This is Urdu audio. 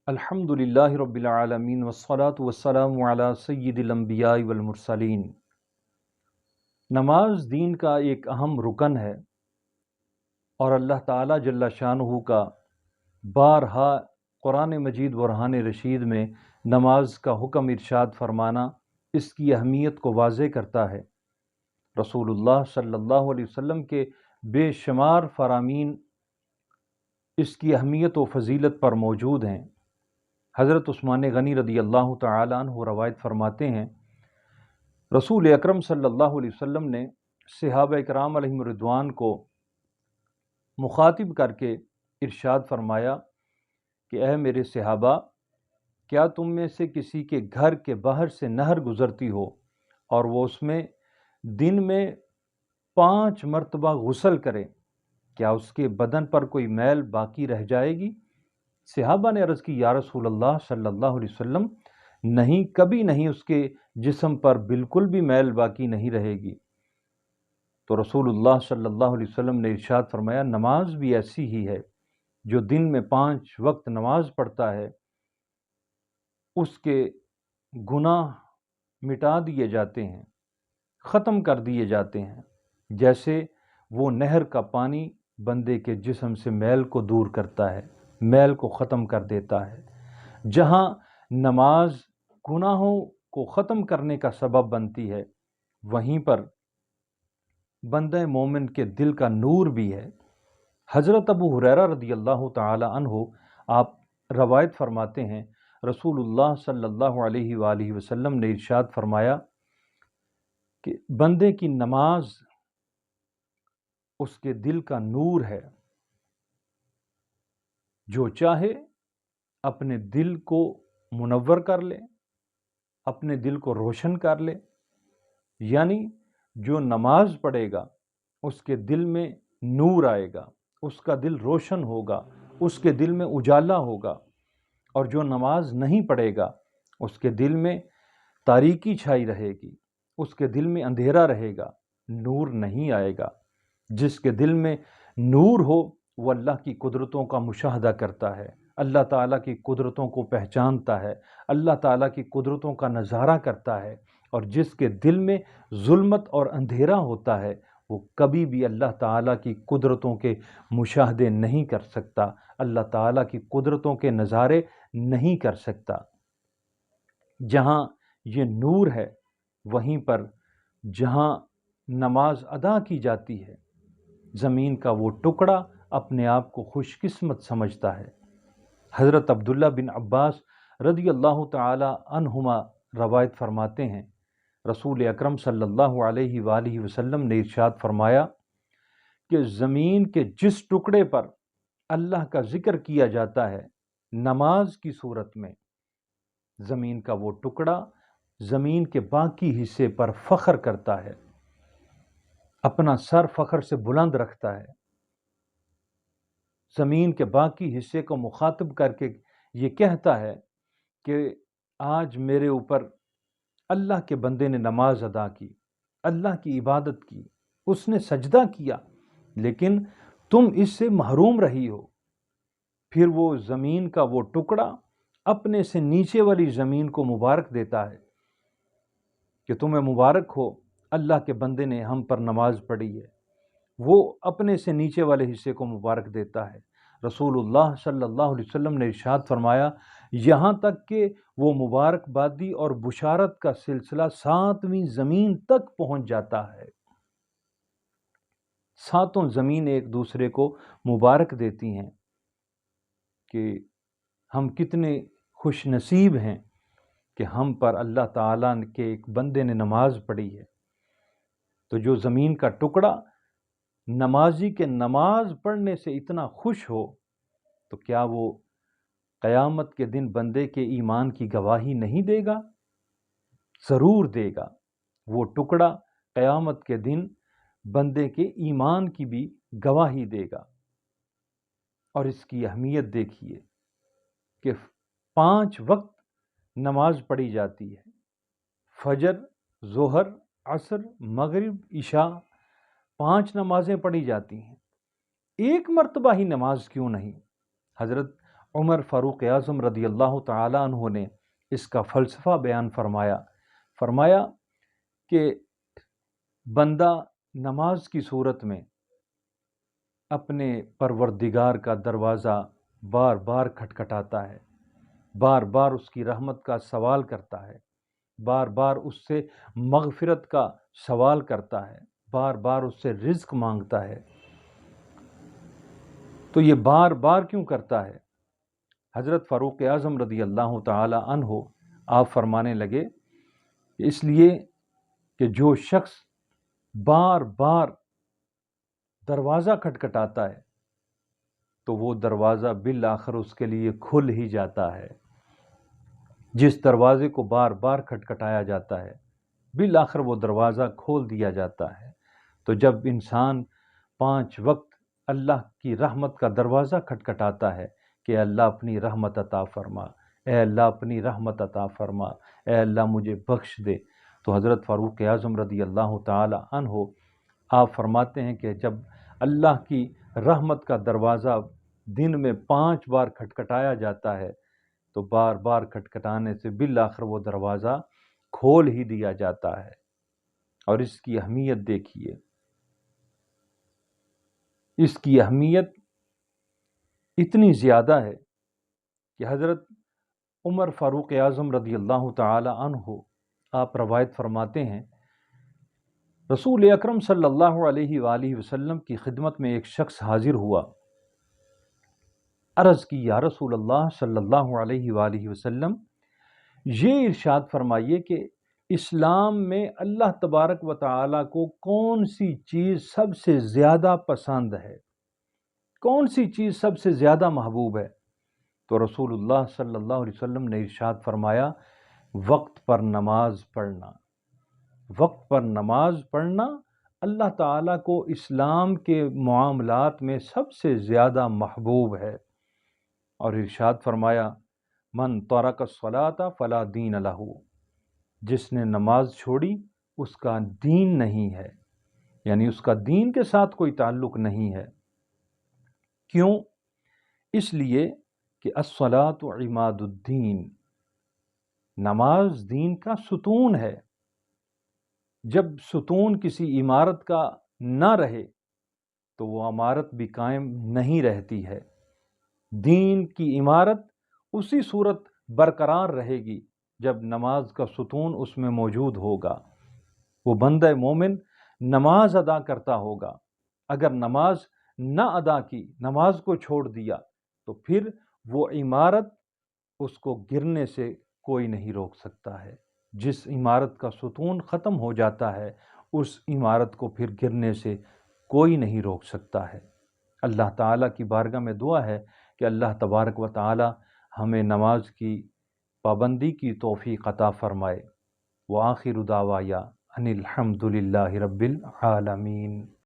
الحمدللہ رب العالمین والصلاة والسلام علی سید الانبیاء والمرسلین۔ نماز دین کا ایک اہم رکن ہے اور اللہ تعالیٰ جل شانہ کا بارہا قرآن مجید برہان رشید میں نماز کا حکم ارشاد فرمانا اس کی اہمیت کو واضح کرتا ہے۔ رسول اللہ صلی اللہ علیہ وسلم کے بے شمار فرامین اس کی اہمیت و فضیلت پر موجود ہیں۔ حضرت عثمان غنی رضی اللہ تعالی عنہ روایت فرماتے ہیں، رسول اکرم صلی اللہ علیہ وسلم نے صحابہ کرام علیہم رضوان کو مخاطب کر کے ارشاد فرمایا کہ اے میرے صحابہ، کیا تم میں سے کسی کے گھر کے باہر سے نہر گزرتی ہو اور وہ اس میں دن میں 5 مرتبہ غسل کرے، کیا اس کے بدن پر کوئی میل باقی رہ جائے گی؟ صحابہ نے عرض کی، یا رسول اللہ صلی اللہ علیہ وسلم، نہیں، کبھی نہیں، اس کے جسم پر بالکل بھی میل باقی نہیں رہے گی۔ تو رسول اللہ صلی اللہ علیہ وسلم نے ارشاد فرمایا، نماز بھی ایسی ہی ہے، جو دن میں 5 وقت نماز پڑھتا ہے اس کے گناہ مٹا دیے جاتے ہیں، ختم کر دیے جاتے ہیں، جیسے وہ نہر کا پانی بندے کے جسم سے میل کو دور کرتا ہے، میل کو ختم کر دیتا ہے۔ جہاں نماز گناہوں کو ختم کرنے کا سبب بنتی ہے، وہیں پر بندہ مومن کے دل کا نور بھی ہے۔ حضرت ابو ہریرہ رضی اللہ تعالی عنہ آپ روایت فرماتے ہیں، رسول اللہ صلی اللہ علیہ وآلہ وسلم نے ارشاد فرمایا کہ بندے کی نماز اس کے دل کا نور ہے، جو چاہے اپنے دل کو منور کر لے، اپنے دل کو روشن کر لے، یعنی جو نماز پڑھے گا اس کے دل میں نور آئے گا، اس کا دل روشن ہوگا، اس کے دل میں اجالا ہوگا، اور جو نماز نہیں پڑھے گا اس کے دل میں تاریکی چھائی رہے گی، اس کے دل میں اندھیرا رہے گا، نور نہیں آئے گا۔ جس کے دل میں نور ہو وہ اللہ کی قدرتوں کا مشاہدہ کرتا ہے، اللہ تعالیٰ کی قدرتوں کو پہچانتا ہے، اللہ تعالیٰ کی قدرتوں کا نظارہ کرتا ہے، اور جس کے دل میں ظلمت اور اندھیرا ہوتا ہے وہ کبھی بھی اللہ تعالیٰ کی قدرتوں کے مشاہدے نہیں کر سکتا، اللہ تعالیٰ کی قدرتوں کے نظارے نہیں کر سکتا۔ جہاں یہ نور ہے وہیں پر جہاں نماز ادا کی جاتی ہے، زمین کا وہ ٹکڑا اپنے آپ کو خوش قسمت سمجھتا ہے۔ حضرت عبداللہ بن عباس رضی اللہ تعالی عنہما روایت فرماتے ہیں، رسول اکرم صلی اللہ علیہ وآلہ وسلم نے ارشاد فرمایا کہ زمین کے جس ٹکڑے پر اللہ کا ذکر کیا جاتا ہے نماز کی صورت میں، زمین کا وہ ٹکڑا زمین کے باقی حصے پر فخر کرتا ہے، اپنا سر فخر سے بلند رکھتا ہے، زمین کے باقی حصے کو مخاطب کر کے یہ کہتا ہے کہ آج میرے اوپر اللہ کے بندے نے نماز ادا کی، اللہ کی عبادت کی، اس نے سجدہ کیا، لیکن تم اس سے محروم رہی ہو۔ پھر وہ زمین کا وہ ٹکڑا اپنے سے نیچے والی زمین کو مبارک دیتا ہے کہ تمہیں مبارک ہو، اللہ کے بندے نے ہم پر نماز پڑھی ہے۔ وہ اپنے سے نیچے والے حصے کو مبارک دیتا ہے۔ رسول اللہ صلی اللہ علیہ وسلم نے ارشاد فرمایا، یہاں تک کہ وہ مبارک بادی اور بشارت کا سلسلہ 7ویں زمین تک پہنچ جاتا ہے۔ 7 زمین ایک دوسرے کو مبارک دیتی ہیں کہ ہم کتنے خوش نصیب ہیں کہ ہم پر اللہ تعالیٰ کے ایک بندے نے نماز پڑھی ہے۔ تو جو زمین کا ٹکڑا نمازی کے نماز پڑھنے سے اتنا خوش ہو، تو کیا وہ قیامت کے دن بندے کے ایمان کی گواہی نہیں دے گا؟ ضرور دے گا۔ وہ ٹکڑا قیامت کے دن بندے کے ایمان کی بھی گواہی دے گا۔ اور اس کی اہمیت دیکھیے کہ 5 وقت نماز پڑھی جاتی ہے، فجر، ظہر، عصر، مغرب، عشاء، 5 نمازیں پڑھی جاتی ہیں۔ ایک مرتبہ ہی نماز کیوں نہیں؟ حضرت عمر فاروق اعظم رضی اللہ تعالیٰ عنہ نے اس کا فلسفہ بیان فرمایا کہ بندہ نماز کی صورت میں اپنے پروردگار کا دروازہ بار بار کھٹکھٹاتا ہے، بار بار اس کی رحمت کا سوال کرتا ہے، بار بار اس سے مغفرت کا سوال کرتا ہے، بار بار اس سے رزق مانگتا ہے۔ تو یہ بار بار کیوں کرتا ہے؟ حضرت فاروق اعظم رضی اللہ تعالی عنہ آپ فرمانے لگے اس لیے کہ جو شخص بار بار دروازہ کھٹکھٹاتا ہے تو وہ دروازہ بالآخر اس کے لیے کھل ہی جاتا ہے۔ جس دروازے کو بار بار کھٹکھٹایا جاتا ہے بالآخر وہ دروازہ کھول دیا جاتا ہے۔ تو جب انسان 5 وقت اللہ کی رحمت کا دروازہ کھٹکھٹاتا ہے کہ اللہ اپنی رحمت عطا فرما، اے اللہ اپنی رحمت عطا فرما، اے اللہ مجھے بخش دے، تو حضرت فاروق اعظم رضی اللہ تعالی عنہ آپ فرماتے ہیں کہ جب اللہ کی رحمت کا دروازہ دن میں 5 بار کھٹکھٹایا جاتا ہے تو بار بار کھٹکھٹانے سے بالآخر وہ دروازہ کھول ہی دیا جاتا ہے۔ اور اس کی اہمیت دیکھیے، اس کی اہمیت اتنی زیادہ ہے کہ حضرت عمر فاروق اعظم رضی اللہ تعالی عنہ آپ روایت فرماتے ہیں رسول اکرم صلی اللہ علیہ وآلہ وسلم کی خدمت میں ایک شخص حاضر ہوا، عرض کی یا رسول اللہ صلی اللہ علیہ وآلہ وسلم یہ ارشاد فرمائیے کہ اسلام میں اللہ تبارک و تعالیٰ کو کون سی چیز سب سے زیادہ پسند ہے، کون سی چیز سب سے زیادہ محبوب ہے؟ تو رسول اللہ صلی اللہ علیہ وسلم نے ارشاد فرمایا وقت پر نماز پڑھنا۔ وقت پر نماز پڑھنا اللہ تعالیٰ کو اسلام کے معاملات میں سب سے زیادہ محبوب ہے۔ اور ارشاد فرمایا من ترک الصلاۃ فلا دین لہ، جس نے نماز چھوڑی اس کا دین نہیں ہے، یعنی اس کا دین کے ساتھ کوئی تعلق نہیں ہے۔ کیوں؟ اس لیے کہ الصلاۃ عماد الدین، نماز دین کا ستون ہے۔ جب ستون کسی عمارت کا نہ رہے تو وہ عمارت بھی قائم نہیں رہتی ہے۔ دین کی عمارت اسی صورت برقرار رہے گی جب نماز کا ستون اس میں موجود ہوگا۔ وہ بندہ مومن نماز ادا کرتا ہوگا، اگر نماز نہ ادا کی، نماز کو چھوڑ دیا تو پھر وہ عمارت اس کو گرنے سے کوئی نہیں روک سکتا ہے۔ جس عمارت کا ستون ختم ہو جاتا ہے اس عمارت کو پھر گرنے سے کوئی نہیں روک سکتا ہے۔ اللہ تعالیٰ کی بارگاہ میں دعا ہے کہ اللہ تبارک و تعالیٰ ہمیں نماز کی پابندی کی توفیق عطا فرمائے۔ وآخر دعوایا ان الحمد للہ رب العالمین۔